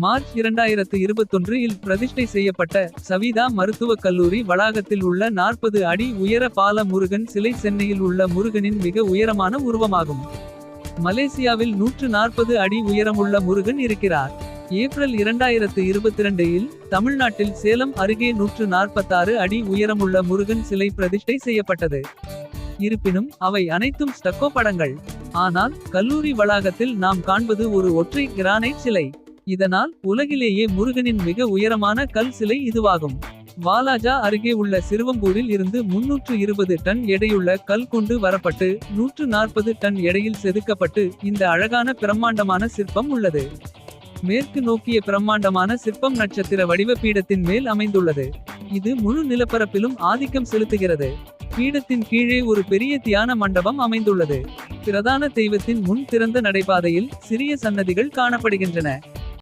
March 2021 இல் பிரதிஷ்டை செய்யப்பட்ட சவிதா மருத்துவக் கல்லூரி வளாகத்தில் உள்ள 40 அடி உயர பால முருகன் சிலை சென்னையில் உள்ள முருகனின் மிக உயரமான உருவமாகும். மலேசியாவில் 140 அடி உயரமுள்ள முருகன் இருக்கிறார். ஏப்ரல் 2022 இல் தமிழ்நாட்டில் சேலம் அருகே 146 அடி உயரமுள்ள முருகன் சிலை பிரதிஷ்டை செய்யப்பட்டது. இருப்பினும் அவை அனைத்தும் ஸ்டக்கோ படங்கள். ஆனால் கல்லூரி வளாகத்தில் நாம் காண்பது ஒரு ஒற்றை கிரானைட் சிலை. இதனால் உலகிலேயே முருகனின் மிக உயரமான கல் சிலை இதுவாகும். வாலாஜா அருகே உள்ள சிறுவம்பூரில் இருந்து 320 டன் எடையுள்ள கல் கொண்டு வரப்பட்டு 140 டன் எடையில் செதுக்கப்பட்டு இந்த அழகான பிரம்மாண்டமான சிற்பம் உள்ளது. மேற்கு நோக்கிய பிரம்மாண்டமான சிற்பம் நட்சத்திர வடிவ பீடத்தின் மேல் அமைந்துள்ளது. இது முழு நிலப்பரப்பிலும் ஆதிக்கம் செலுத்துகிறது. பீடத்தின் கீழே ஒரு பெரிய தியான மண்டபம் அமைந்துள்ளது. பிரதான தெய்வத்தின் முன் திறந்த நடைபாதையில் சிறிய சன்னதிகள் காணப்படுகின்றன.